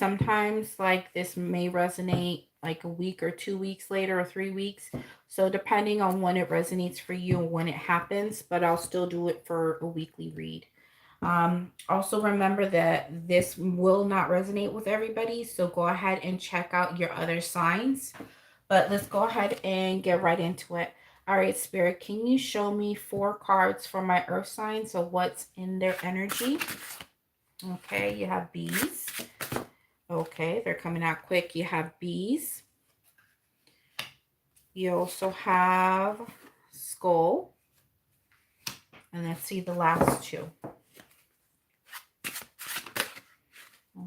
Sometimes like this may resonate like a week or 2 weeks later or 3 weeks. So depending on when it resonates for you and when it happens, but I'll still do it for a weekly read. Also remember that this will not resonate with everybody. So go ahead and check out your other signs. But let's go ahead and get right into it. All right, Spirit, can you show me 4 cards for my earth sign? So what's in their energy? Okay, you have bees. Okay, they're coming out quick. You have bees. You also have skull. And let's see the last 2.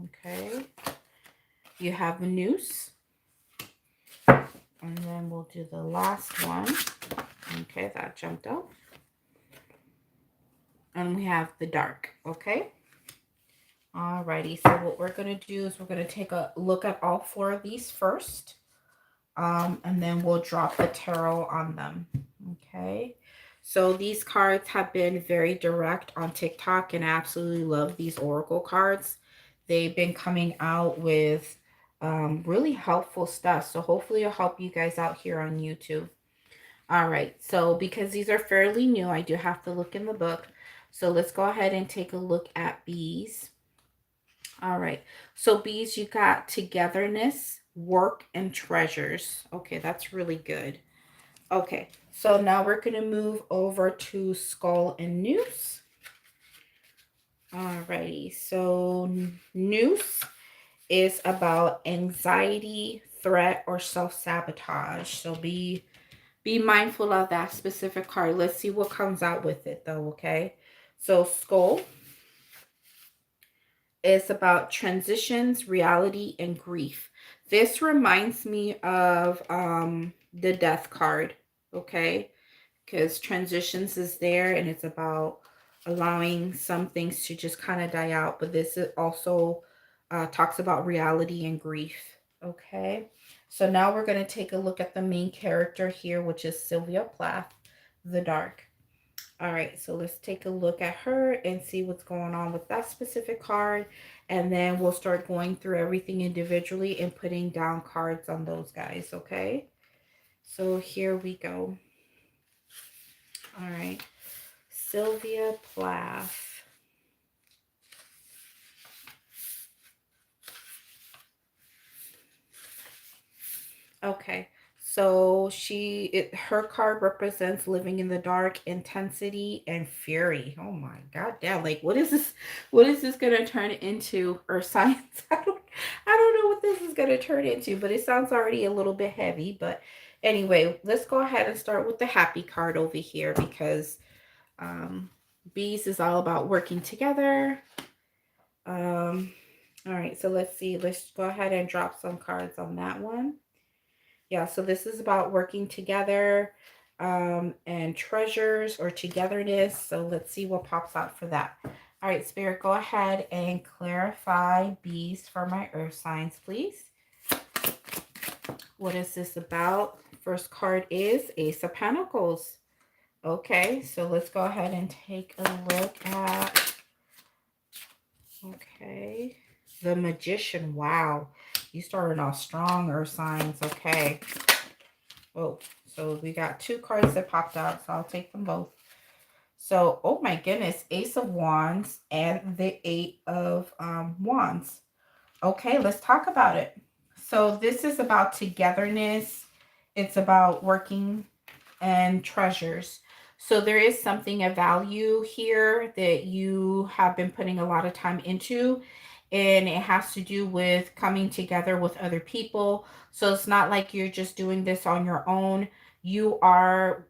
Okay. You have a noose. And then we'll do the last one. Okay, that jumped out. And we have the dark. Okay. Alrighty, so what we're going to do is we're going to take a look at all 4 of these first. And then we'll drop the tarot on them. Okay. So these cards have been very direct on TikTok, and I absolutely love these oracle cards. They've been coming out with really helpful stuff. So hopefully it'll help you guys out here on YouTube. All right. So because these are fairly new, I do have to look in the book. So let's go ahead and take a look at bees. All right. So bees, you got togetherness, work, and treasures. Okay, that's really good. Okay, so now we're going to move over to skull and noose. Alrighty, so noose is about anxiety, threat, or self-sabotage. So be mindful of that specific card. Let's see what comes out with it though, okay? So skull is about transitions, reality, and grief. This reminds me of the death card, okay? Because transitions is there and it's about allowing some things to just kind of die out. But this is also talks about reality and grief, okay? So now we're going to take a look at the main character here, which is Sylvia Plath, the dark. All right, so let's take a look at her and see what's going on with that specific card. And then we'll start going through everything individually and putting down cards on those guys, okay? So here we go. All right, Sylvia Plath. Okay, so her card represents living in the dark, intensity, and fury. Oh my god, damn! Like, what is this? What is this gonna turn into? Or science? I don't know what this is gonna turn into, but it sounds already a little bit heavy. But anyway, let's go ahead and start with the happy card over here because bees is all about working together. All right, so let's see. Let's go ahead and drop some cards on that one. Yeah, so this is about working together and treasures or togetherness. So let's see what pops out for that. All right, Spirit, go ahead and clarify bees for my earth signs, please. What is this about? First card is Ace of Pentacles. Okay, so let's go ahead and take a look at, okay, the Magician. Wow. You started off strong, earth signs. Okay. Oh, so we got 2 cards that popped out, so I'll take them both. So, oh my goodness, Ace of Wands and the 8 of Wands. Okay, let's talk about it. So this is about togetherness. It's about working and treasures. So there is something of value here that you have been putting a lot of time into, and it has to do with coming together with other people. So it's not like you're just doing this on your own. You are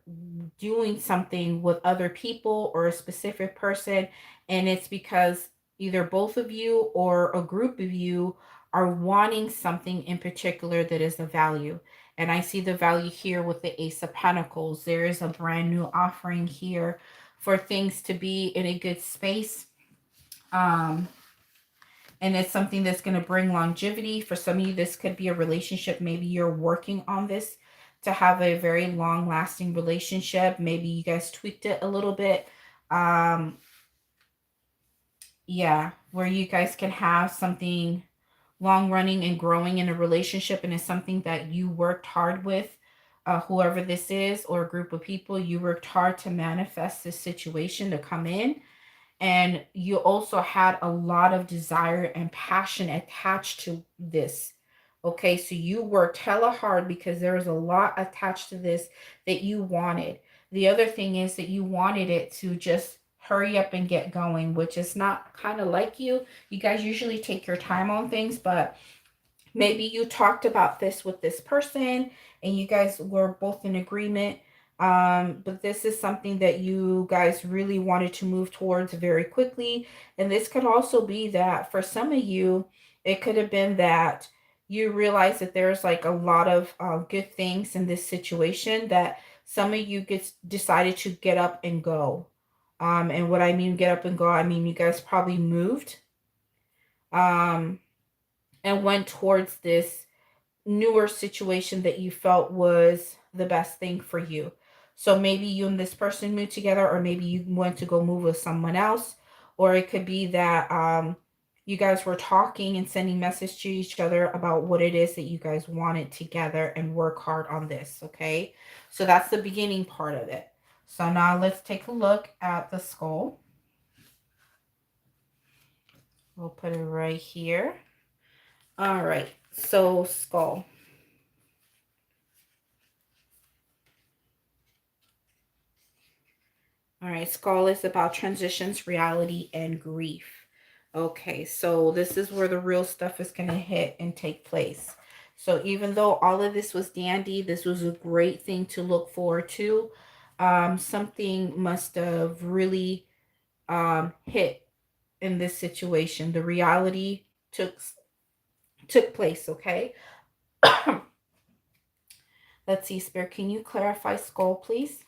doing something with other people or a specific person, and it's because either both of you or a group of you are wanting something in particular that is of value. And I see the value here with the Ace of Pentacles. There is a brand new offering here for things to be in a good space. And it's something that's going to bring longevity. For some of you, this could be a relationship. Maybe you're working on this to have a very long-lasting relationship. Maybe you guys tweaked it a little bit. Yeah, where you guys can have something long running and growing in a relationship, and it's something that you worked hard with, whoever this is, or a group of people, you worked hard to manifest this situation to come in. And you also had a lot of desire and passion attached to this. Okay, so you worked hella hard because there was a lot attached to this that you wanted. The other thing is that you wanted it to just hurry up and get going, which is not kind of like you. You guys usually take your time on things, but maybe you talked about this with this person and you guys were both in agreement, but this is something that you guys really wanted to move towards very quickly. And this could also be that for some of you, it could have been that you realize that there's like a lot of good things in this situation, that some of you decided to get up and go. And what I mean get up and go, I mean you guys probably moved, um, and went towards this newer situation that you felt was the best thing for you. So maybe you and this person moved together, or maybe you went to go move with someone else, or it could be that you guys were talking and sending message to each other about what it is that you guys wanted together and work hard on this. Okay, so that's the beginning part of it. So now let's take a look at the skull. We'll put it right here. All right, so skull. All right, skull is about transitions, reality, and grief. Okay, so this is where the real stuff is going to hit and take place. So even though all of this was dandy, this was a great thing to look forward to. Something must have really hit in this situation. The reality took place, okay? Let's see, Spirit, can you clarify skull, please?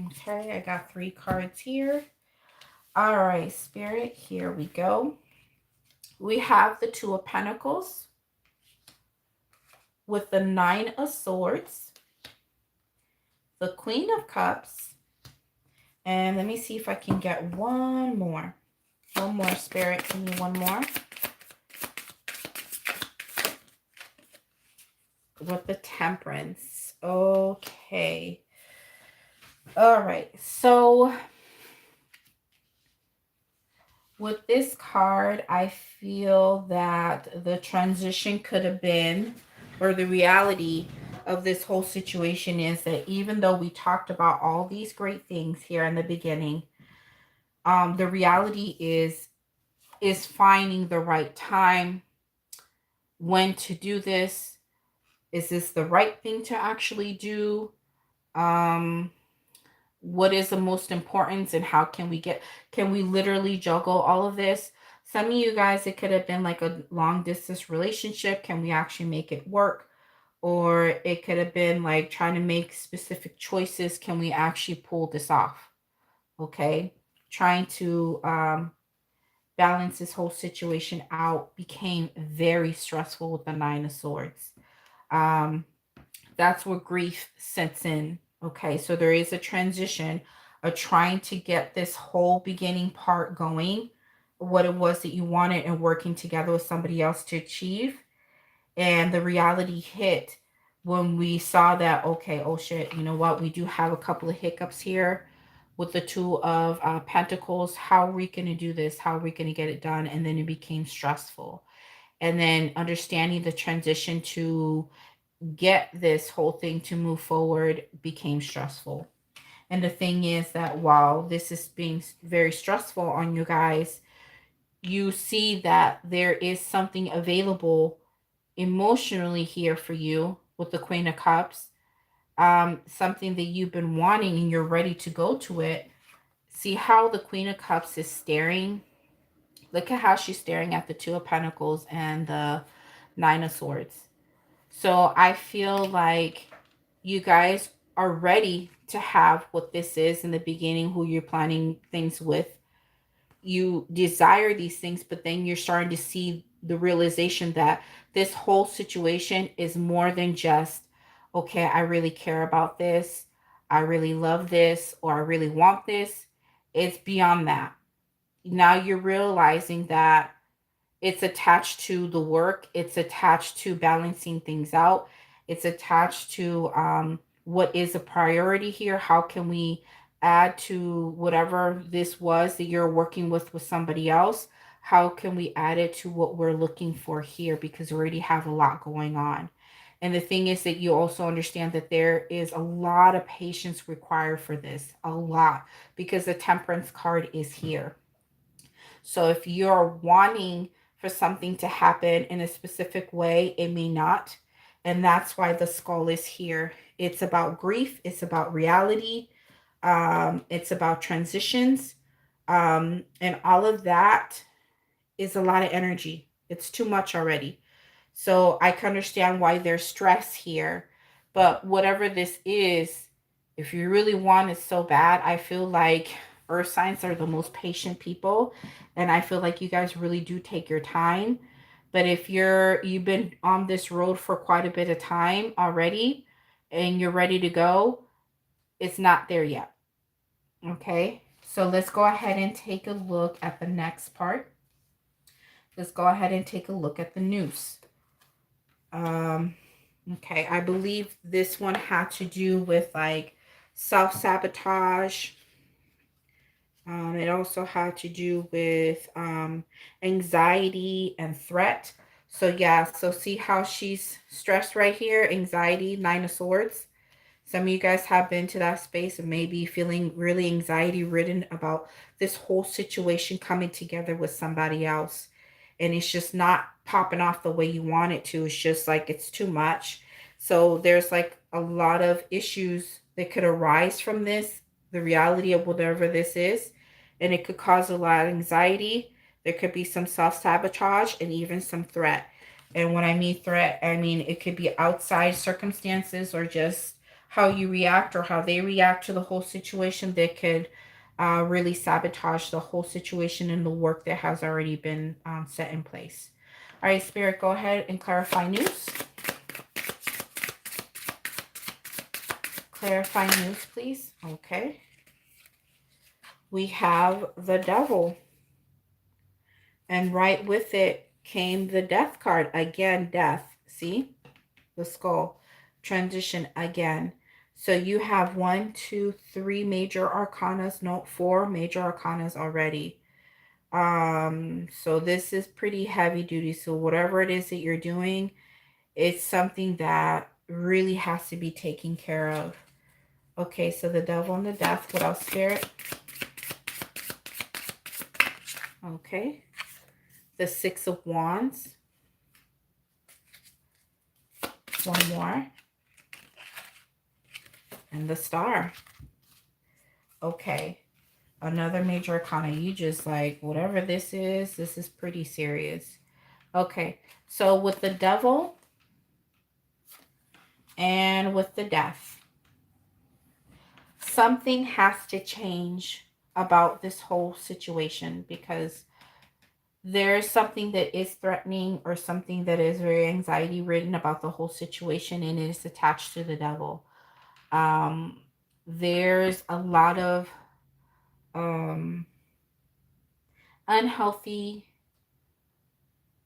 Okay, I got 3 cards here. All right, Spirit, here we go. We have the 2 of Pentacles with the 9 of Swords, the Queen of Cups, and let me see if I can get one more. One more, Spirit. Give me one more. With the Temperance. Okay. All right, so with this card, I feel that the transition could have been, or the reality of this whole situation is that even though we talked about all these great things here in the beginning, the reality is finding the right time, when to do this. Is this the right thing to actually do? What is the most important, and how can we literally juggle all of this? Some of you guys, it could have been like a long distance relationship. Can we actually make it work? Or it could have been like trying to make specific choices. Can we actually pull this off? Okay. Trying to balance this whole situation out became very stressful with the 9 of Swords. That's where grief sets in. Okay, so there is a transition of trying to get this whole beginning part going, what it was that you wanted, and working together with somebody else to achieve. And the reality hit when we saw that, okay, oh shit, you know what? We do have a couple of hiccups here with the 2 of Pentacles. How are we going to do this? How are we going to get it done? And then it became stressful. And then understanding the transition to get this whole thing to move forward became stressful. And the thing is that while this is being very stressful on you guys, you see that there is something available emotionally here for you with the Queen of Cups. Something that you've been wanting and you're ready to go to it. See how the Queen of Cups is staring? Look at how she's staring at the 2 of Pentacles and the 9 of Swords. So I feel like you guys are ready to have what this is in the beginning, who you're planning things with. You desire these things, but then you're starting to see the realization that this whole situation is more than just, okay, I really care about this. I really love this, or I really want this. It's beyond that. Now you're realizing that it's attached to the work, it's attached to balancing things out, it's attached to what is a priority here. How can we add to whatever this was that you're working with somebody else? How can we add it to what we're looking for here? Because we already have a lot going on. And the thing is that you also understand that there is a lot of patience required for this, a lot, because the Temperance card is here. So if you're wanting for something to happen in a specific way, it may not. And that's why the skull is here. It's about grief, it's about reality, it's about transitions. And all of that is a lot of energy. It's too much already. So I can understand why there's stress here. But whatever this is, if you really want it so bad, I feel like earth signs are the most patient people. And I feel like you guys really do take your time. But if you've been on this road for quite a bit of time already and you're ready to go, it's not there yet. Okay. So let's go ahead and take a look at the next part. Let's go ahead and take a look at the noose. Okay, I believe this one had to do with like self-sabotage. It also had to do with anxiety and threat. So yeah, so see how she's stressed right here? Anxiety, Nine of Swords. Some of you guys have been to that space and maybe feeling really anxiety ridden about this whole situation coming together with somebody else. And it's just not popping off the way you want it to. It's just like it's too much. So there's like a lot of issues that could arise from this, the reality of whatever this is. And it could cause a lot of anxiety. There could be some self-sabotage and even some threat. And when I mean threat, I mean it could be outside circumstances or just how you react or how they react to the whole situation that could really sabotage the whole situation and the work that has already been set in place. All right, Spirit, go ahead and clarify news. Clarify news, please. Okay. We have the Devil. And right with it came the Death card. Again, death. See? The skull. Transition again. So you have 1, 2, 3 major arcanas. No, 4 major arcanas already. So this is pretty heavy duty. So whatever it is that you're doing, it's something that really has to be taken care of. Okay, so the Devil and the Death. What else, Spirit? Okay. The Six of Wands. One more. And the Star. Okay. Another major arcana. You just like, whatever this is pretty serious. Okay. So with the Devil and with the Death, something has to change about this whole situation because there's something that is threatening or something that is very anxiety ridden about the whole situation, and it is attached to the Devil. There's a lot of unhealthy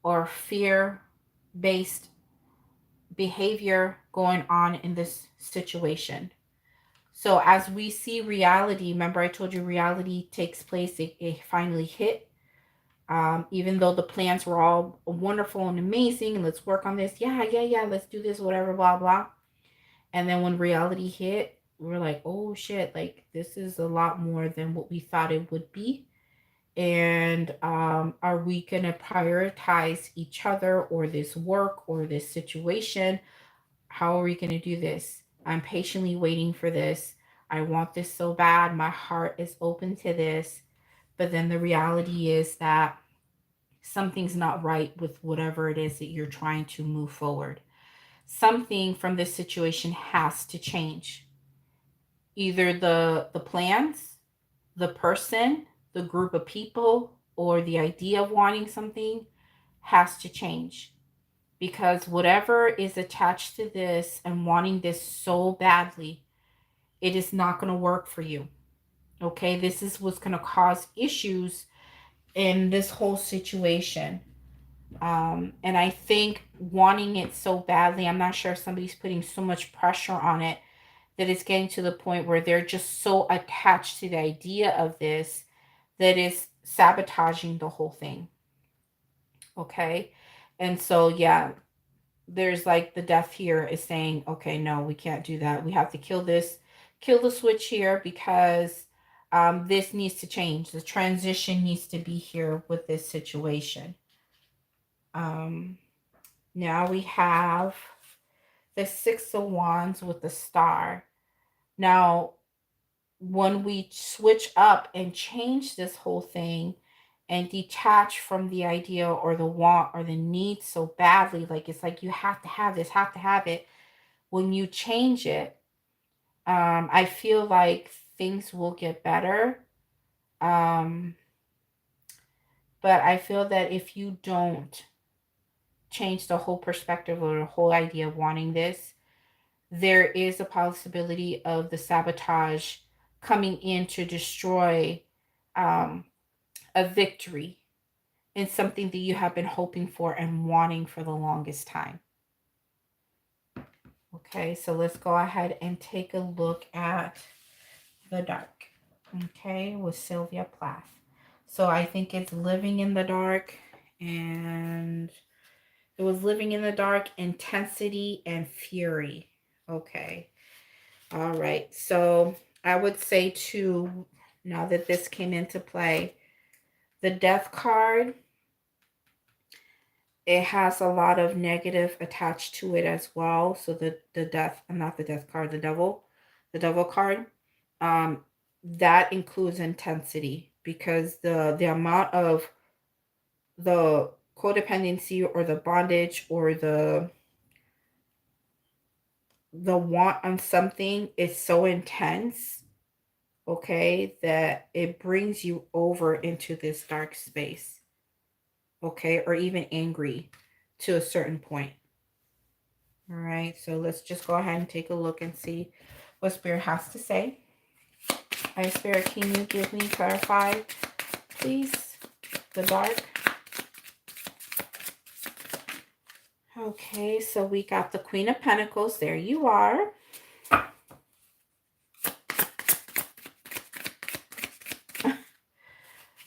or fear-based behavior going on in this situation. So as we see reality, remember I told you reality takes place, it finally hit. Even though the plans were all wonderful and amazing, and let's work on this. Yeah, let's do this, whatever, blah, blah. And then when reality hit, we're like, oh shit, like this is a lot more than what we thought it would be. And are we going to prioritize each other or this work or this situation? How are we going to do this? I'm patiently waiting for this. I want this so bad. My heart is open to this. But then the reality is that something's not right with whatever it is that you're trying to move forward. Something from this situation has to change. Either the plans, the person, the group of people, or the idea of wanting something has to change. Because whatever is attached to this and wanting this so badly, it is not going to work for you. Okay, this is what's going to cause issues in this whole situation. And I think wanting it so badly, I'm not sure if somebody's putting so much pressure on it that it's getting to the point where they're just so attached to the idea of this that is sabotaging the whole thing. Okay. And so, yeah, there's like the death here is saying, okay, no, we can't do that. We have to kill this, kill the switch here because this needs to change. The transition needs to be here with this situation. Now we have the Six of Wands with the star. Now, when we switch up and change this whole thing and detach from the idea or the want or the need so badly, like it's like you have to have this, have to have it. When you change it, I feel like things will get better. But I feel that if you don't change the whole perspective or the whole idea of wanting this, there is a possibility of the sabotage coming in to destroy a victory in something that you have been hoping for and wanting for the longest time. Okay, so let's go ahead and take a look at the dark. Okay, with Sylvia Plath. So I think it's living in the dark, and it was living in the dark, intensity, and fury. Okay. All right. So I would say too, now that this came into play, the death card, it has a lot of negative attached to it as well. So the death, not the death card, the devil card, that includes intensity because the amount of the codependency or the bondage or the want on something is so intense, okay, that it brings you over into this dark space, okay, or even angry to a certain point. All right, so let's just go ahead and take a look and see what Spirit has to say. All right, Spirit, can you give me, clarify, please, the dark? Okay, so we got the Queen of Pentacles. There you are.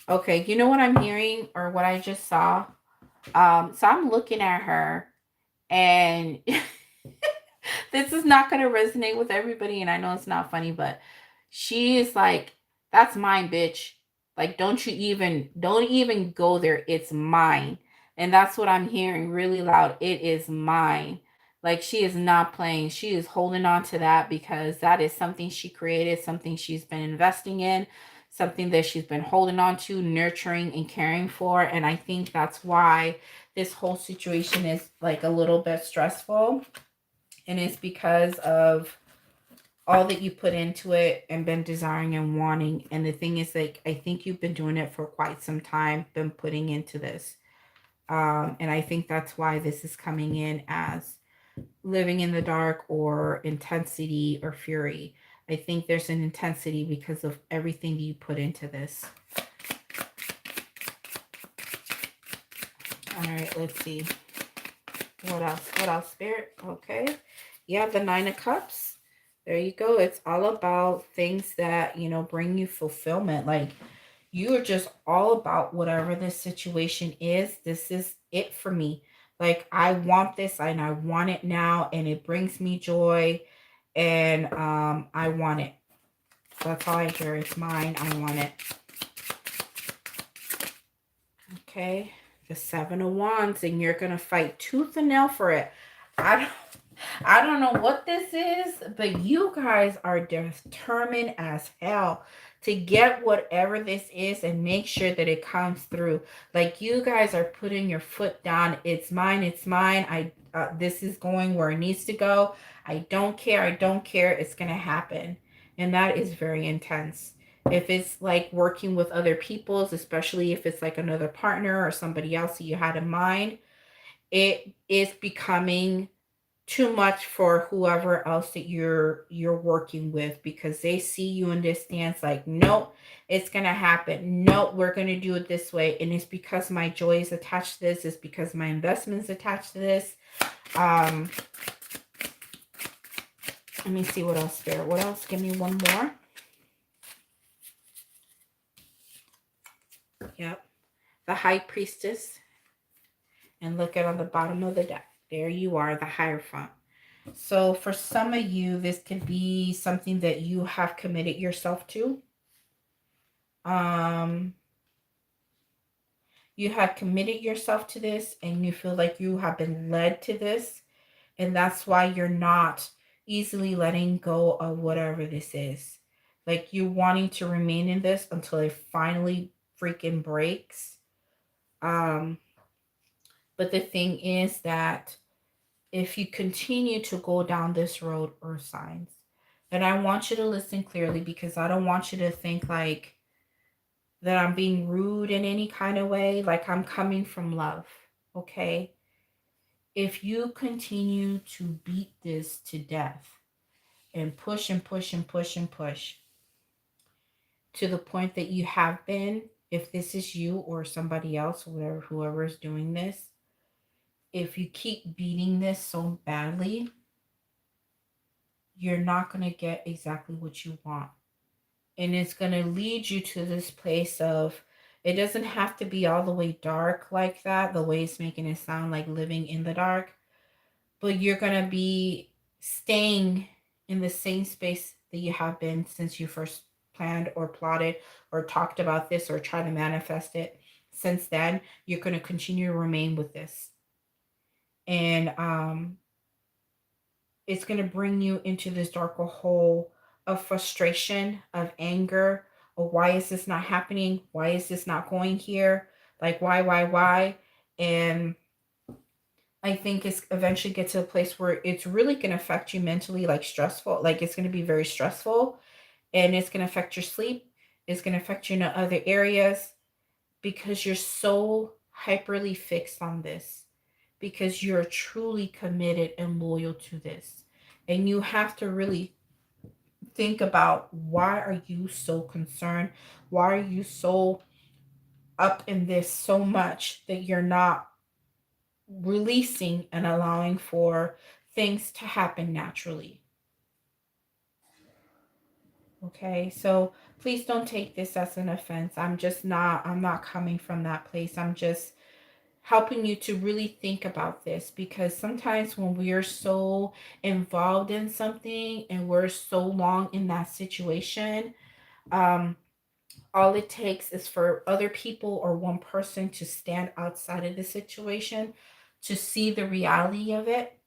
Okay, you know what I'm hearing or what I just saw? So I'm looking at her and this is not going to resonate with everybody. And I know it's not funny, but she is like, that's mine, bitch. Like, don't even go there. It's mine. And that's what I'm hearing really loud. It is mine. Like, she is not playing. She is holding on to that because that is something she created, something she's been investing in, something that she's been holding on to, nurturing and caring for. And I think that's why this whole situation is like a little bit stressful. And it's because of all that you put into it and been desiring and wanting. And the thing is, like, I think you've been doing it for quite some time, been putting into this. And I think that's why this is coming in as living in the dark or intensity or fury. I think there's an intensity because of everything you put into this. All right, let's see. What else? What else, Spirit? Okay. Yeah, the Nine of Cups. There you go. It's all about things that, you know, bring you fulfillment. Like, you are just all about whatever this situation is. This is it for me. Like, I want this and I want it now, and it brings me joy, and I want it. That's all I hear. It's mine. I want it. Okay. The Seven of Wands, and you're going to fight tooth and nail for it. I don't know what this is, but you guys are determined as hell to get whatever this is and make sure that it comes through. Like, you guys are putting your foot down. It's mine. It's mine. This is going where it needs to go. I don't care. I don't care. It's going to happen. And that is very intense. If it's like working with other people's, especially if it's like another partner or somebody else that you had in mind, it is becoming too much for whoever else that you're working with, because they see you in this stance like, nope, it's gonna happen, nope, we're gonna do it this way, and it's because my joy is attached to this, it's because my investment is attached to this. Let me see what else, Spirit. What else? Give me one more. Yep. The High Priestess. And look at on the bottom of the deck. There you are, the Hierophant. So for some of you, this could be something that you have committed yourself to. You have committed yourself to this, and you feel like you have been led to this. And that's why you're not easily letting go of whatever this is. Like, you wanting to remain in this until it finally freaking breaks. But the thing is that if you continue to go down this road, earth signs, and I want you to listen clearly, because I don't want you to think like that I'm being rude in any kind of way. Like, I'm coming from love, okay? If you continue to beat this to death and push and push and push and push to the point that you have been, if this is you or somebody else, whoever is doing this, if you keep beating this so badly, you're not going to get exactly what you want. And it's going to lead you to this place of, it doesn't have to be all the way dark like that, the way it's making it sound, like living in the dark. But you're going to be staying in the same space that you have been since you first planned or plotted or talked about this or tried to manifest it. Since then, you're going to continue to remain with this. And it's going to bring you into this darker hole of frustration, of anger, of why is this not happening? Why is this not going here? Like, why? And I think it's eventually get to a place where it's really going to affect you mentally, like stressful. Like, it's going to be very stressful, and it's going to affect your sleep. It's going to affect you in other areas, because you're so hyperly fixed on this, because you're truly committed and loyal to this. And you have to really think about, why are you so concerned? Why are you so up in this so much that you're not releasing and allowing for things to happen naturally? Okay, so please don't take this as an offense. I'm not coming from that place. I'm just helping you to really think about this, because sometimes when we are so involved in something and we're so long in that situation, all it takes is for other people or one person to stand outside of the situation to see the reality of it,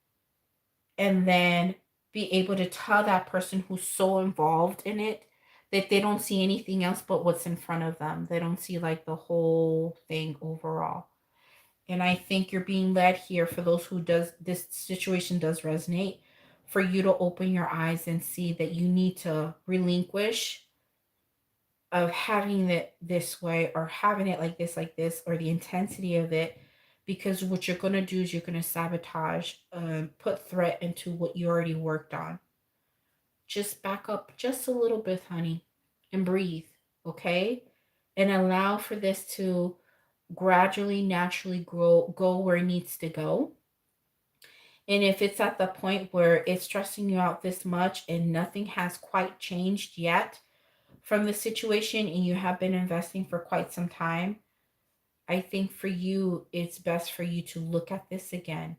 and then be able to tell that person who's so involved in it that they don't see anything else but what's in front of them. They don't see like the whole thing overall. And I think you're being led here, for those who does this situation does resonate, for you to open your eyes and see that you need to relinquish of having it this way, or having it like this, or the intensity of it, because what you're going to do is you're going to sabotage, put threat into what you already worked on. Just back up just a little bit, honey, and breathe, okay? And allow for this to gradually, naturally go where it needs to go. And if it's at the point where it's stressing you out this much and nothing has quite changed yet from the situation, and you have been investing for quite some time, I think for you, it's best for you to look at this again.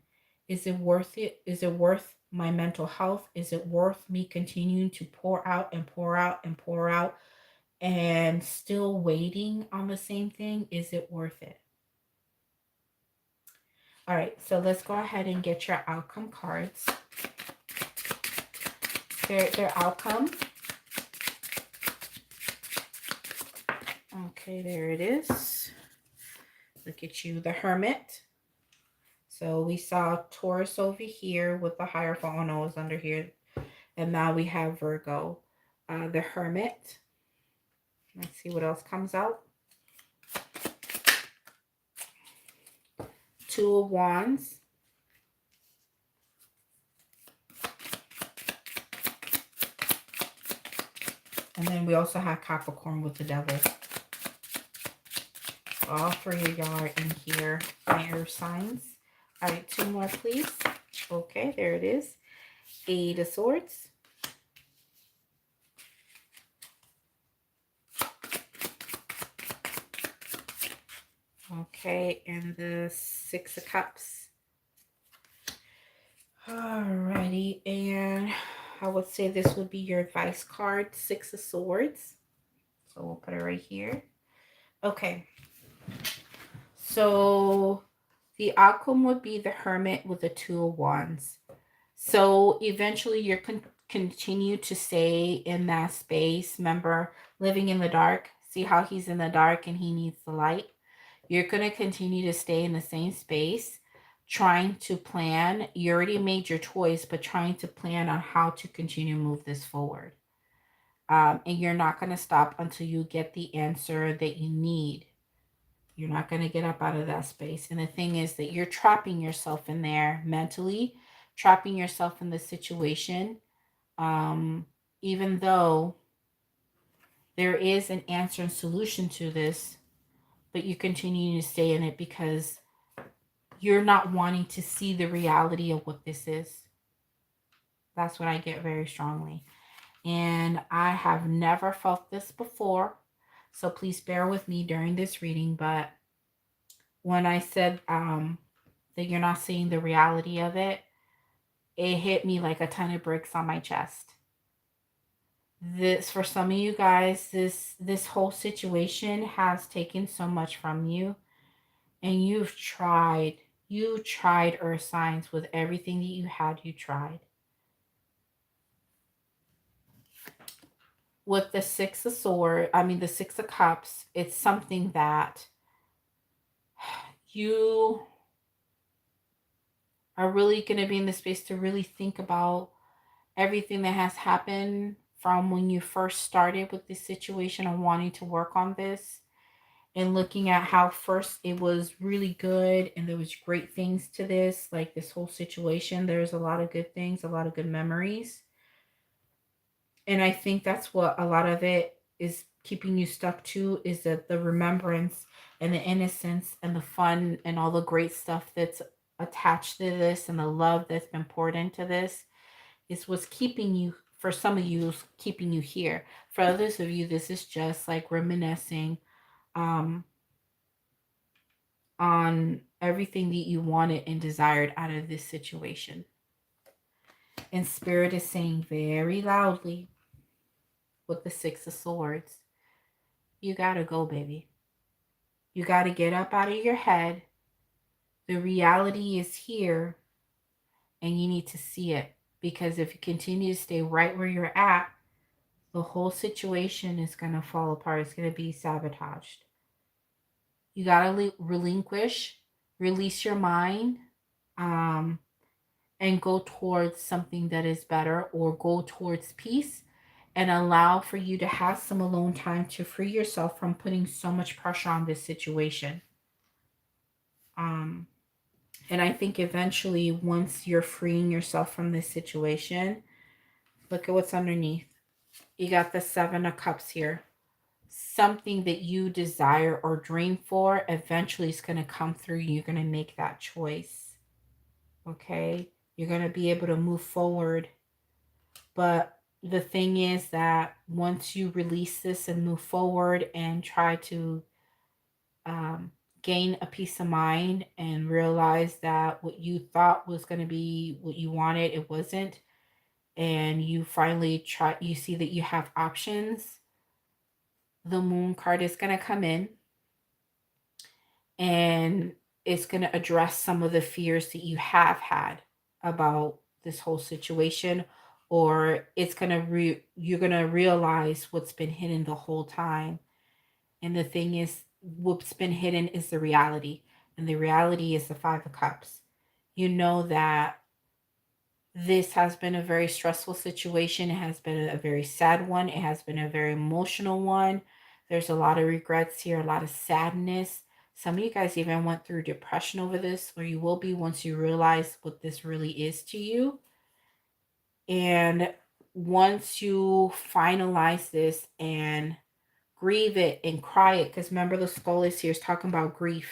Is it worth it? Is it worth my mental health? Is it worth me continuing to pour out and pour out and pour out and still waiting on the same thing? Is it worth it? All right, so let's go ahead and get your outcome cards. Their outcome. Okay, there it is. Look at you, the Hermit. So we saw Taurus over here with the Hierophant. Oh no, it's under here. And now we have Virgo, the Hermit. Let's see what else comes out. Two of Wands. And then we also have Capricorn with the Devil. All three of y'all are in here, my earth signs. All right, 2 more, please. Okay, there it is. 8 of Swords. Okay, and the 6 of Cups. Alrighty, and I would say this would be your advice card, 6 of Swords. So we'll put it right here. Okay. So the outcome would be the Hermit with the 2 of Wands. So eventually you're continue to stay in that space. Remember, living in the dark. See how he's in the dark and he needs the light? You're going to continue to stay in the same space, trying to plan. You already made your choice, but trying to plan on how to continue to move this forward. And you're not going to stop until you get the answer that you need. You're not going to get up out of that space. And the thing is that you're trapping yourself in there mentally, trapping yourself in the situation, even though there is an answer and solution to this, but you continue to stay in it because you're not wanting to see the reality of what this is. That's what I get very strongly. And I have never felt this before, so please bear with me during this reading. But when I said that you're not seeing the reality of it, it hit me like a ton of bricks on my chest. This, for some of you guys, this whole situation has taken so much from you, and you tried earth signs with everything that you had. You tried. With the 6 of Swords, the 6 of Cups, it's something that you are really going to be in the space to really think about everything that has happened from when you first started with this situation and wanting to work on this, and looking at how first it was really good and there was great things to this, like this whole situation. There's a lot of good things, a lot of good memories. And I think that's what a lot of it is keeping you stuck to, is that the remembrance and the innocence and the fun and all the great stuff that's attached to this and the love that's been poured into this is what's keeping you, for some of you, keeping you here. For others of you, this is just like reminiscing on everything that you wanted and desired out of this situation. And Spirit is saying very loudly with the 6 of Swords, you gotta go, baby. You gotta get up out of your head. The reality is here, and you need to see it. Because if you continue to stay right where you're at, the whole situation is going to fall apart. It's going to be sabotaged. You got to relinquish, release your mind, and go towards something that is better, or go towards peace, and allow for you to have some alone time to free yourself from putting so much pressure on this situation. And I think eventually, once you're freeing yourself from this situation, look at what's underneath. You got the 7 of Cups here. Something that you desire or dream for eventually is going to come through. You're going to make that choice. Okay? You're going to be able to move forward. But the thing is that once you release this and move forward and try to gain a peace of mind and realize that what you thought was going to be what you wanted, it wasn't, and you finally you see that you have options, the Moon card is going to come in, and it's going to address some of the fears that you have had about this whole situation, or it's going to you're going to realize what's been hidden the whole time. And the thing is, what's been hidden is the reality, and the reality is the 5 of Cups. You know that this has been a very stressful situation. It has been a very sad one. It has been a very emotional one. There's a lot of regrets here, a lot of sadness. Some of you guys even went through depression over this, or you will be once you realize what this really is to you. And once you finalize this and grieve it and cry it, because remember the skull is here, is talking about grief.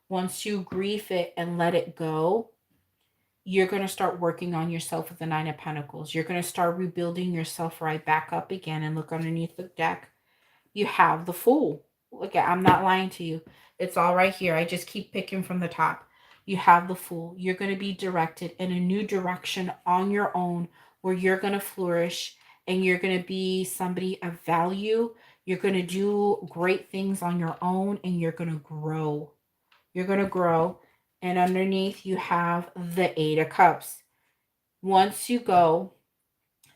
Once you grieve it and let it go, you're going to start working on yourself with the Nine of Pentacles. You're going to start rebuilding yourself right back up again. And look underneath the deck. You have the Fool. Look, I'm not lying to you. It's all right here. I just keep picking from the top. You have the Fool. You're going to be directed in a new direction on your own where you're going to flourish and you're going to be somebody of value. You're going to do great things on your own and you're going to grow. You're going to grow. And underneath you have the Eight of Cups. Once you go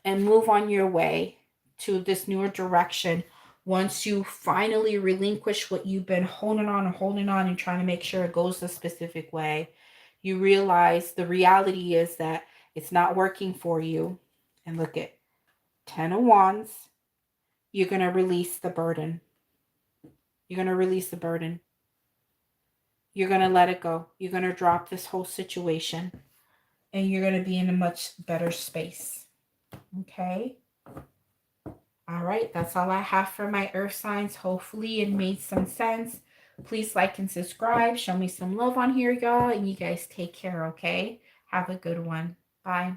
and move on your way to this newer direction, once you finally relinquish what you've been holding on and trying to make sure it goes a specific way, you realize the reality is that it's not working for you. And look at 10 of Wands. You're going to release the burden. You're going to release the burden. You're going to let it go. You're going to drop this whole situation. And you're going to be in a much better space. Okay? All right, that's all I have for my earth signs. Hopefully it made some sense. Please like and subscribe. Show me some love on here, y'all. And you guys take care, okay? Have a good one. Bye.